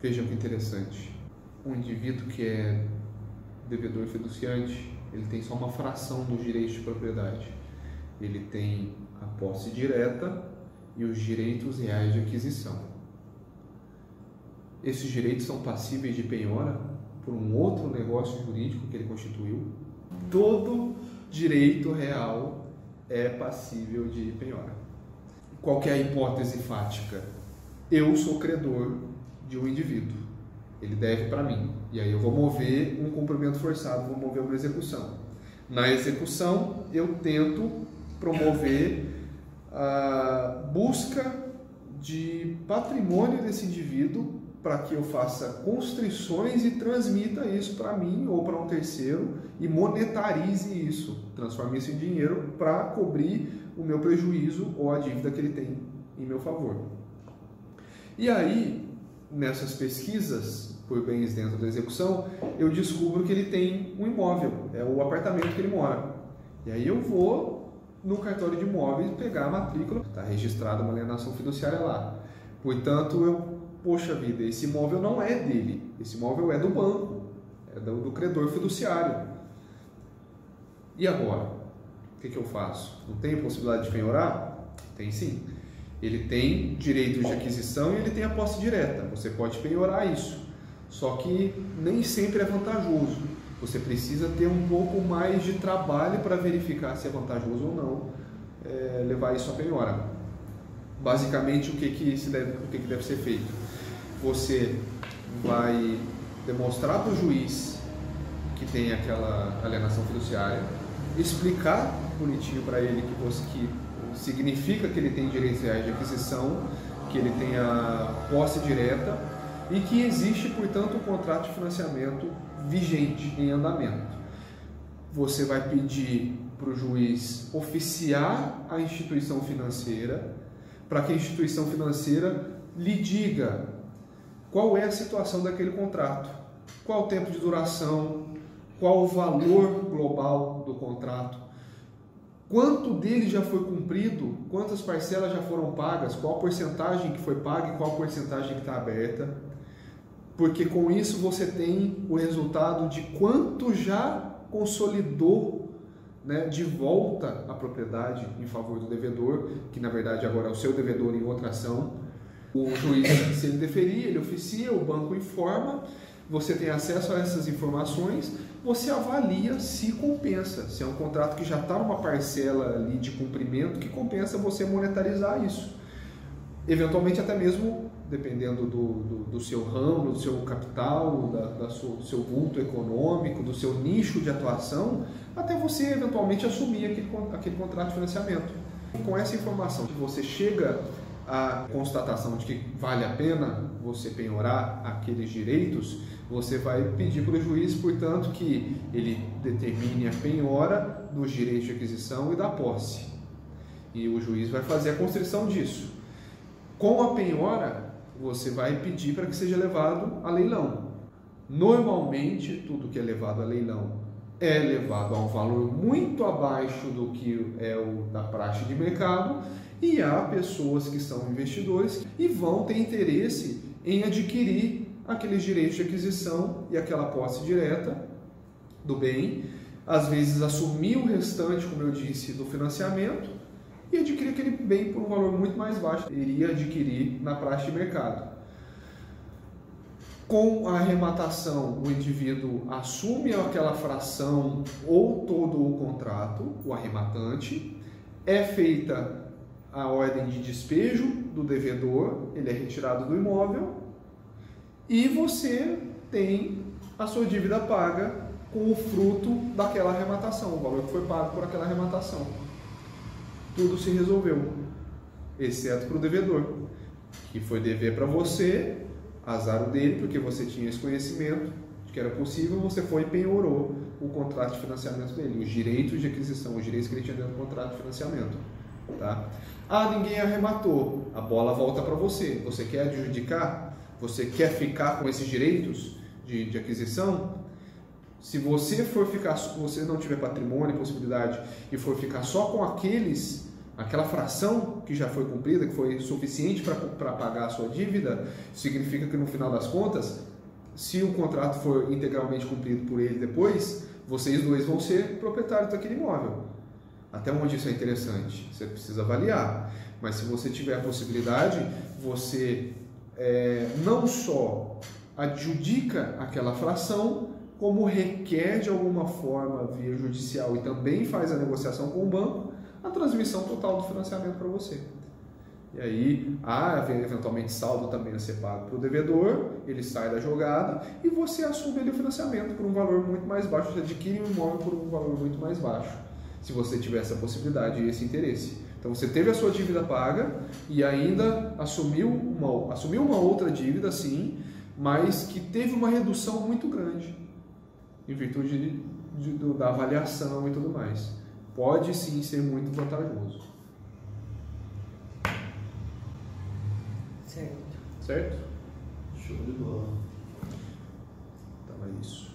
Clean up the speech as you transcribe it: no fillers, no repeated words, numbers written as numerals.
Veja que interessante. Um indivíduo que é devedor fiduciante, ele tem só uma fração dos direitos de propriedade. Ele tem a posse direta e os direitos reais de aquisição. Esses direitos são passíveis de penhora por um outro negócio jurídico que ele constituiu. Todo direito real é passível de penhora. Qual que é a hipótese fática? Eu sou credor de um indivíduo, ele deve para mim, e aí eu vou mover um cumprimento forçado, vou mover uma execução. Na execução, eu tento promover a busca de patrimônio desse indivíduo para que eu faça constrições e transmita isso para mim ou para um terceiro e monetarize isso, transforme isso em dinheiro para cobrir o meu prejuízo ou a dívida que ele tem em meu favor. E aí, nessas pesquisas por bens dentro da execução, eu descubro que ele tem um imóvel, é o apartamento que ele mora. E aí eu vou no cartório de imóveis pegar a matrícula, está registrada uma alienação fiduciária lá. Portanto, poxa vida, esse imóvel não é dele, esse imóvel é do banco, é do credor fiduciário. E agora? O que eu faço? Não tem possibilidade de penhorar? Tem sim. Ele tem direitos de aquisição e ele tem a posse direta. Você pode penhorar isso. Só que nem sempre é vantajoso. Você precisa ter um pouco mais de trabalho para verificar se é vantajoso ou não levar isso à penhora. Basicamente, o que deve ser feito? Você vai demonstrar para o juiz que tem aquela alienação fiduciária, explicar bonitinho para ele que significa que ele tem direitos reais de aquisição, que ele tem a posse direta e que existe, portanto, um contrato de financiamento vigente, em andamento. Você vai pedir para o juiz oficiar a instituição financeira, para que a instituição financeira lhe diga qual é a situação daquele contrato, qual o tempo de duração, qual o valor global do contrato, quanto dele já foi cumprido, quantas parcelas já foram pagas, qual a porcentagem que foi paga e qual a porcentagem que está aberta, porque com isso você tem o resultado de quanto já consolidou, né, de volta a propriedade em favor do devedor, que na verdade agora é o seu devedor em outra ação. O juiz, se ele deferir, ele oficia, o banco informa, você tem acesso a essas informações, você avalia se compensa, se é um contrato que já está numa parcela ali de cumprimento que compensa você monetarizar isso. Eventualmente até mesmo, dependendo do seu ramo, do seu capital, do seu vulto econômico, do seu nicho de atuação, até você eventualmente assumir aquele contrato de financiamento. Com essa informação, você chega à constatação de que vale a pena você penhorar aqueles direitos, você vai pedir para o juiz, portanto, que ele determine a penhora dos direitos de aquisição e da posse. E o juiz vai fazer a constrição disso. Com a penhora, você vai pedir para que seja levado a leilão. Normalmente, tudo que é levado a leilão é levado a um valor muito abaixo do que é o da praxe de mercado, e há pessoas que são investidores e vão ter interesse em adquirir aqueles direitos de aquisição e aquela posse direta do bem, às vezes assumir o restante, como eu disse, do financiamento e adquirir aquele bem por um valor muito mais baixo, iria adquirir na praxe de mercado. Com a arrematação, o indivíduo assume aquela fração ou todo o contrato, o arrematante, é feita a ordem de despejo do devedor, ele é retirado do imóvel e você tem a sua dívida paga com o fruto daquela arrematação, o valor que foi pago por aquela arrematação. Tudo se resolveu, exceto para o devedor, que foi dever para você, azar o dele, porque você tinha esse conhecimento de que era possível, você foi e penhorou o contrato de financiamento dele, os direitos de aquisição, os direitos que ele tinha dentro do contrato de financiamento. Tá? Ah, ninguém arrematou, a bola volta para você. Você quer adjudicar? Você quer ficar com esses direitos de aquisição? Se você for ficar, se você não tiver patrimônio, possibilidade, e for ficar só com aqueles aquela fração que já foi cumprida, que foi suficiente para pagar a sua dívida, significa que no final das contas, se o contrato for integralmente cumprido por ele depois, vocês dois vão ser proprietários daquele imóvel. Até onde isso é interessante? Você precisa avaliar. Mas se você tiver a possibilidade, você não só adjudica aquela fração, como requer de alguma forma via judicial e também faz a negociação com o banco, a transmissão total do financiamento para você. E aí há eventualmente saldo também a ser pago para o devedor, ele sai da jogada e você assume ali o financiamento por um valor muito mais baixo, você adquire um imóvel por um valor muito mais baixo, se você tiver essa possibilidade e esse interesse. Então você teve a sua dívida paga e ainda assumiu uma outra dívida, sim, mas que teve uma redução muito grande, em virtude da avaliação e tudo mais. Pode sim ser muito vantajoso. Certo. Certo? Show de bola. Então é isso.